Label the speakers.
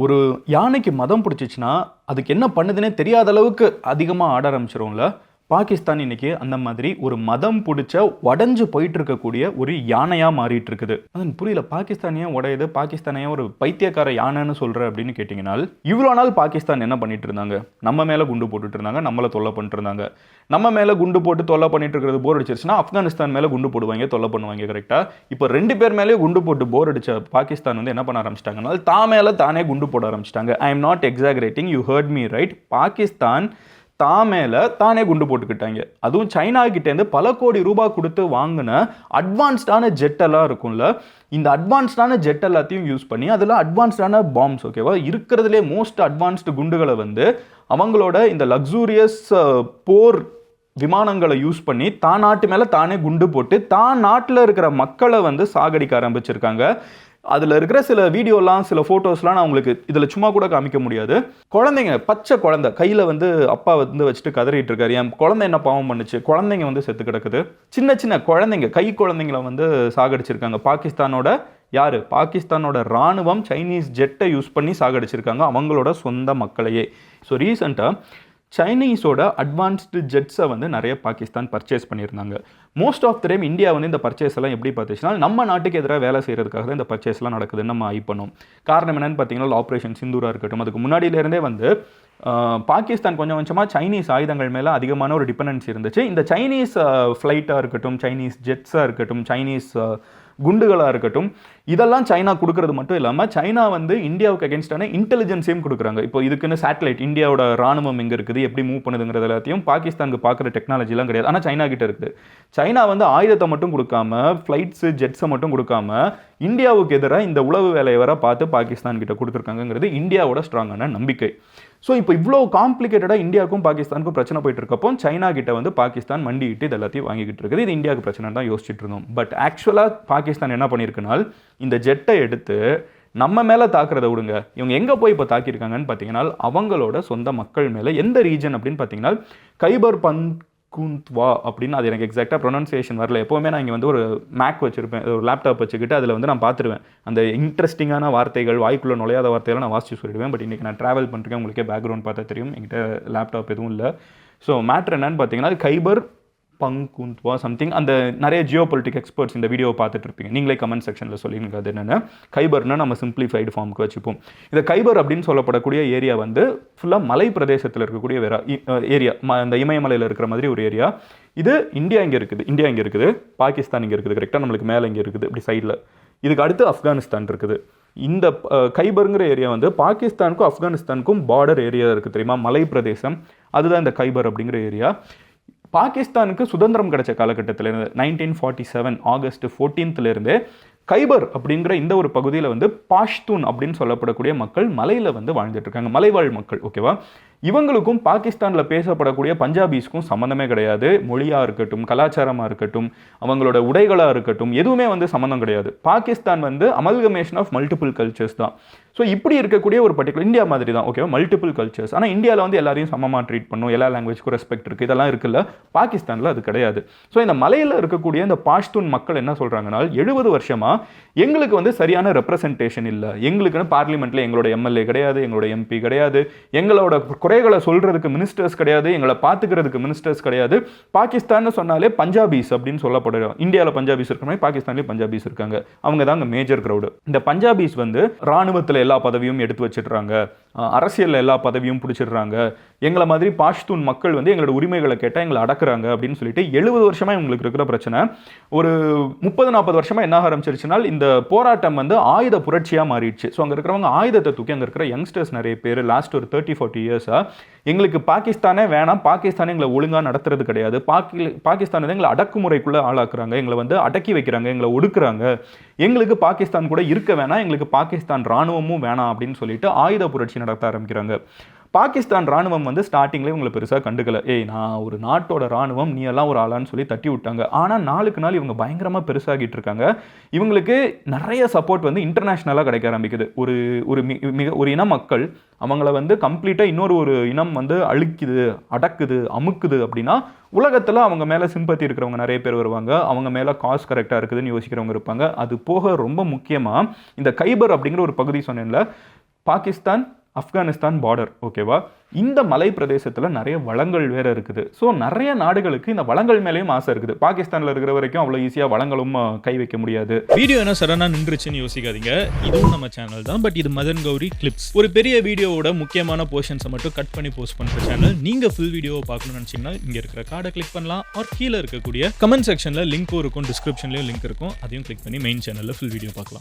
Speaker 1: ஒரு யானைக்கு மதம் பிடிச்சிச்சுன்னா அதுக்கு என்ன பண்ணுதுன்னே தெரியாத அளவுக்கு அதிகமாக ஆட ஆரம்பிச்சிரும்ல. பாகிஸ்தான் இன்னைக்கு அந்த மாதிரி ஒரு மதம் பிடிச்ச உடஞ்சு போயிட்டு இருக்கக்கூடிய ஒரு யானையாக மாறிட்டு இருக்குது. அது புரியல, பாகிஸ்தானியா உடையுது, பாகிஸ்தானியா ஒரு பைத்தியக்கார யானைன்னு சொல்கிற அப்படின்னு கேட்டிங்கன்னா, இவ்வளோ நாள் பாகிஸ்தான் என்ன பண்ணிட்டு இருந்தாங்க? நம்ம மேலே குண்டு போட்டுட்டு இருந்தாங்க, நம்மளை தொல்லை பண்ணிட்டு இருந்தாங்க. நம்ம மேலே குண்டு போட்டு தொல்லை பண்ணிட்டு இருக்கிறது போர் அடிச்சிருச்சுன்னா ஆப்கானிஸ்தான் மேலே குண்டு போடுவாங்க, தொல்லை பண்ணுவாங்க. கரெக்டாக இப்போ 2 பேர் மேலேயே குண்டு போட்டு போர் அடிச்ச பாகிஸ்தான் வந்து என்ன பண்ண ஆரம்பிச்சிட்டாங்கன்னா தான் மேலே தானே குண்டு போட ஆரம்பிச்சிட்டாங்க. I am not exaggerating, you hurt me right. Pakistan தான் மேலே தானே குண்டு போட்டுக்கிட்டாங்க. அதுவும் சைனா கிட்டேருந்து பல கோடி ரூபாய் கொடுத்து வாங்கின அட்வான்ஸ்டான ஜெட் எல்லாம் இருக்கும்ல, இந்த அட்வான்ஸ்டான ஜெட் எல்லாத்தையும் யூஸ் பண்ணி அதில் அட்வான்ஸ்டான பாம்ஸ், ஓகேவா, இருக்கிறதுலே மோஸ்ட் அட்வான்ஸ்டு குண்டுகளை வந்து அவங்களோட இந்த லக்ஸூரியஸ் போர் விமானங்களை யூஸ் பண்ணி தான் நாட்டு மேலே தானே குண்டு போட்டு தான் நாட்டில் இருக்கிற மக்களை வந்து சாகடிக்க ஆரம்பிச்சிருக்காங்க. அதில் இருக்கிற சில வீடியோலாம் சில ஃபோட்டோஸ்லாம் நான் உங்களுக்கு இதில் சும்மா கூட காமிக்க முடியாது. குழந்தைங்க, பச்சை குழந்தை கையில் வந்து அப்பா வந்து வச்சுட்டு கதறிட்டு இருக்காரு. என் குழந்தை என்ன பாவம் பண்ணுச்சு? குழந்தைங்க வந்து செத்து கிடக்குது. சின்ன சின்ன குழந்தைங்க, கை குழந்தைங்களை வந்து சாகடிச்சிருக்காங்க. பாகிஸ்தானோட ராணுவம் சைனீஸ் ஜெட்டை யூஸ் பண்ணி சாகடிச்சிருக்காங்க அவங்களோட சொந்த மக்களையே. ஸோ ரீசெண்டாக சைனீஸோட அட்வான்ஸ்டு ஜெட்ஸை வந்து நிறைய பாகிஸ்தான் பர்ச்சேஸ் பண்ணியிருந்தாங்க. Most of the time India வந்து இந்த பர்ச்சேஸ் எல்லாம் எப்படி பார்த்துச்சுன்னா நம்ம நாட்டுக்கு எதிராக வேலை செய்கிறதுக்காக தான் இந்த பர்ச்சேஸ்லாம் நடக்குதுன்னு நம்ம ஐ பண்ணோம். காரணம் என்னென்னு பார்த்தீங்கன்னா, ஆப்ரேஷன் சிந்தூராக இருக்கட்டும், அதுக்கு முன்னாடியிலேருந்தே வந்து பாகிஸ்தான் கொஞ்சம் கொஞ்சமாக சைனீஸ் ஆயுதங்கள் மேலே அதிகமான ஒரு டிபெண்டன்சி இருந்துச்சு. இந்த சைனீஸ் ஃப்ளைட்டாக இருக்கட்டும், சைனீஸ் ஜெட்ஸாக இருக்கட்டும், சைனீஸ் குண்டுகளாக இருக்கட்டும், இதெல்லாம் சைனா கொடுக்கறது மட்டும் இல்லாமல் சைனா வந்து இந்தியாவுக்கு அகேன்ஸ்டான இன்டெலிஜென்ஸையும் கொடுக்குறாங்க. இப்போ இதுக்குன்னு சேட்டலைட், இந்தியாவோட ராணுவம் எங்கே இருக்குது, எப்படி மூவ் பண்ணுதுங்கிறது எல்லாத்தையும் பாகிஸ்தானுக்கு பார்க்குற டெக்னாலஜிலாம் கிடையாது, ஆனால் சைனா கிட்ட இருக்குது. சைனா வந்து ஆயுதத்தை மட்டும் கொடுக்காம, ஃப்ளைட்ஸு ஜெட்ஸை மட்டும் கொடுக்காம இந்தியாவுக்கு எதிராக இந்த உளவு வேலையை வர பார்த்து பாகிஸ்தான் கிட்ட கொடுத்துருக்காங்கிறது இந்தியாவோட ஸ்ட்ராங்கான நம்பிக்கை. ஸோ இப்போ இவ்வளோ காம்ப்ளிகேட்டடாக இந்தியாவுக்கும் பாகிஸ்தானுக்கும் பிரச்சனை போயிட்டு இருக்கப்போ சைனா கிட்ட வந்து பாகிஸ்தான் மண்டிட்டு இது எல்லாத்தையும் வாங்கிக்கிட்டு இருக்குது. இது இந்தியாவுக்கு பிரச்சனை தான் யோசிச்சுட்டு இருந்தோம். பட் ஆக்சுவலாக பாகிஸ்தான் என்ன பண்ணியிருக்குனால், இந்த ஜெட்டை எடுத்து நம்ம மேலே தாக்குறதை விடுங்க, இவங்க எங்கே போய் இப்போ தாக்கியிருக்காங்கன்னு பார்த்தீங்கன்னா அவங்களோட சொந்த மக்கள் மேலே. எந்த ரீஜன் அப்படின்னு பார்த்தீங்கன்னா கைபர் பன்குந்த்வா அப்படின்னு, அது எனக்கு எக்ஸாக்டாக ப்ரொனன்சியேஷன் வரல. எப்போவுமே நான் இங்கே வந்து ஒரு மேக் வச்சுருப்பேன், ஒரு லேப்டாப் வச்சுக்கிட்டு அதில் வந்து நான் பார்த்துருவேன் அந்த இன்ட்ரெஸ்டிங்கான வார்த்தைகள், வாய்க்குள்ளே நுழையாத வார்த்தைகளை நான் வாசிச்சு சொல்லிடுவேன். பட் இன்றைக்கி நான் ட்ராவல் பண்ணுறேன், உங்களுக்கே பேக்ரவுண்ட் பார்த்தா தெரியும், என்கிட்ட லேப்டாப் எதுவும் இல்லை. ஸோ மேட்ரு என்னன்னு பார்த்தீங்கன்னா, அது கைபர் பங்குந்த்வா சம்திங். அந்த நிறைய ஜியோ பொலிட்டிக் எக்ஸ்பர்ட்ஸ் இந்த வீடியோவை பார்த்துட்டு இருப்பீங்க, நீங்களே கமெண்ட் செக்ஷனில் சொல்லிங்க அது என்னென்ன. கைபர்னா நம்ம சிம்பிளிஃபைடு ஃபார்முக்கு வச்சுப்போம். இந்த கைபர் அப்படின்னு சொல்லப்படக்கூடிய ஏரியா வந்து ஃபுல்லாக மலை பிரதேசத்தில் இருக்கக்கூடிய ஏரியா, இந்த இமயமலையில் இருக்கிற மாதிரி ஒரு ஏரியா. இது இந்தியா இங்கே இருக்குது, பாகிஸ்தான் இங்கே இருக்குது, கரெக்டாக நம்மளுக்கு மேலே இங்கே இருக்குது இப்படி சைடில். இதுக்கு அடுத்து ஆப்கானிஸ்தான் இருக்குது. இந்த கைபருங்கிற ஏரியா வந்து பாகிஸ்தானுக்கும் ஆப்கானிஸ்தானுக்கும் பார்டர் ஏரியா இருக்குது தெரியுமா, மலை பிரதேசம், அதுதான் இந்த கைபர் அப்படிங்கிற ஏரியா. பாகிஸ்தானுக்கு சுதந்திரம் கிடைச்ச காலகட்டத்திலேருந்து 1947 ஆகஸ்ட் 14 கைபர் அப்படிங்கிற இந்த ஒரு பகுதியில் வந்து பாஷ்தூன் அப்படின்னு சொல்லப்படக்கூடிய மக்கள் மலையில் வந்து வாழ்ந்துட்டு இருக்காங்க, மலைவாழ் மக்கள், ஓகேவா. இவங்களுக்கும் பாகிஸ்தானில் பேசப்படக்கூடிய பஞ்சாபிஸ்க்கும் சம்மந்தமே கிடையாது. மொழியாக இருக்கட்டும், கலாச்சாரமாக இருக்கட்டும், அவங்களோட உடைகளாக இருக்கட்டும், எதுவுமே வந்து சம்மந்தம் கிடையாது. பாகிஸ்தான் வந்து அமல்கமேஷன் ஆஃப் மல்டிபிள் கல்ச்சர்ஸ் தான். ஸோ இப்படி இருக்கக்கூடிய ஒரு பர்டிகுலர் இந்தியா மாதிரி தான், ஓகேவா, மல்டிபிள் கல்ச்சர்ஸ். ஆனால் இந்தியாவில் வந்து எல்லாரையும் சமமாக ட்ரீட் பண்ணும், எல்லா லாங்குவேஜ்க்கும் ரெஸ்பெக்ட் இருக்குது, இதெல்லாம் இருக்குல்ல. பாகிஸ்தானில் அது கிடையாது. ஸோ இந்த மலையில் இருக்கக்கூடிய இந்த பாஷ்தூன் மக்கள் என்ன சொல்கிறாங்கன்னா, 70 வருஷமாக எங்களுக்கு வந்து சரியான ரெப்ரசன்டேஷன் இல்லை, எங்களுக்குன்னு பார்லிமெண்ட்டில் எங்களோட எம்எல்ஏ கிடையாது, எங்களோட எம்பி கிடையாது, எங்களோட குறைகளை சொல்கிறதுக்கு மினிஸ்டர்ஸ் கிடையாது, எங்களை பார்த்துக்கிறதுக்கு மினிஸ்டர்ஸ் கிடையாது. பாகிஸ்தான் சொன்னாலே பஞ்சாபிஸ் அப்படின்னு சொல்லப்படுறோம். இந்தியாவில் பஞ்சாபிஸ் இருக்கிற மாதிரி பாகிஸ்தான்லேயும் பஞ்சாபிஸ் இருக்காங்க. அவங்க தான் அங்கே மேஜர் க்ரௌடு. இந்த பஞ்சாபிஸ் வந்து ராணுவத்தில் எல்லா பதவியும் எடுத்து வச்சிடுறாங்க, அரசியலில் எல்லா பதவியும் பிடிச்சிடுறாங்க. எங்களை மாதிரி பாஷ்தூன் மக்கள் வந்து எங்களோட உரிமைகளை கேட்டால் எங்களை அடக்குறாங்க அப்படின்னு சொல்லிட்டு 70 வருஷமாக இவங்களுக்கு இருக்கிற பிரச்சனை. ஒரு 30-40 வருஷமாக என்ன ஆரம்பிச்சிருச்சுன்னா, இந்த போராட்டம் வந்து ஆயுத புரட்சியாக மாறிடுச்சு. ஸோ அங்கே இருக்கிறவங்க ஆயுதத்தை தூக்கி, அங்கே இருக்கிற யங்ஸ்டர்ஸ் நிறைய பேர் லாஸ்ட் ஒரு 30-40 இயர்ஸாக எங்களுக்கு பாகிஸ்தானே வேணாம், பாகிஸ்தானே எங்களை ஒழுங்காக நடத்துறது கிடையாது, பாகிஸ்தான் வந்து எங்களை அடக்குமுறைக்குள்ளே ஆளாக்குறாங்க, எங்களை வந்து அடக்கி வைக்கிறாங்க, எங்களை ஒடுக்குறாங்க, எங்களுக்கு பாகிஸ்தான் கூட இருக்க வேணாம், எங்களுக்கு பாகிஸ்தான் ராணுவமும் வேணாம் அப்படின்னு சொல்லிட்டு ஆயுத புரட்சி நடத்த ஆரம்பிக்கிறாங்க. பாகிஸ்தான் ராணுவம் வந்து ஸ்டார்டிங்லேயே இவங்களை பெருசாக கண்டுக்கல. நான் ஒரு நாட்டோட ராணுவம், நீ எல்லாம் ஒரு ஆளான்னு சொல்லி தட்டி விட்டாங்க. ஆனால் நாளுக்கு நாள் இவங்க பயங்கரமாக பெருசாகிட்டு இருக்காங்க. இவங்களுக்கு நிறைய சப்போர்ட் வந்து இன்டர்நேஷ்னலாக கிடைக்க ஆரம்பிக்குது. ஒரு இன மக்கள் அவங்கள வந்து கம்ப்ளீட்டாக இன்னொரு இனம் வந்து அழிக்குது, அடக்குது, அமுக்குது அப்படின்னா உலகத்தில் அவங்க மேலே சிம்பத்தி இருக்கிறவங்க நிறைய பேர் வருவாங்க, அவங்க மேலே காசு கரெக்டாக இருக்குதுன்னு யோசிக்கிறவங்க இருப்பாங்க. அது போக ரொம்ப முக்கியமாக இந்த கைபர் அப்படிங்கிற ஒரு பகுதி சொன்னேன்ல, பாகிஸ்தான் ஆப்கானிஸ்தான் பார்டர், ஓகேவா? இந்த மலை பிரதேசத்தில் நிறைய வளங்கள் வேற இருக்குது. ஸோ நிறைய நாடுகளுக்கு இந்த வளங்கள் மேலேயும் ஆசை இருக்குது. பாகிஸ்தானில் இருக்கிற வரைக்கும் அவ்வளோ ஈஸியாக வளங்களும் கை வைக்க முடியாது.
Speaker 2: வீடியோ என்ன சடனாக நின்றுச்சுன்னு யோசிக்காதீங்க, இதுவும் நம்ம சேனல் தான். பட் இது மதன் கௌரி கிளிப்ஸ். ஒரு பெரிய வீடியோவோட முக்கியமான போர்ஷன்ஸை மட்டும் கட் பண்ணி போஸ்ட் பண்ணுற சேனல். நீங்கள் ஃபுல் வீடியோவை பார்க்கணும்னு நினச்சிங்கன்னா இங்கே இருக்கிற கார்டை கிளிக் பண்ணலாம். ஆர் கீழே இருக்கக்கூடிய கமெண்ட் செக்ஷனில் லிங்க்கும் இருக்கும், டிஸ்கிரிப்ஷன்லேயும் லிங்க் இருக்கும். அதையும் கிளிக் பண்ணி மெயின் சேனலில் ஃபுல் வீடியோ பார்க்கலாம்.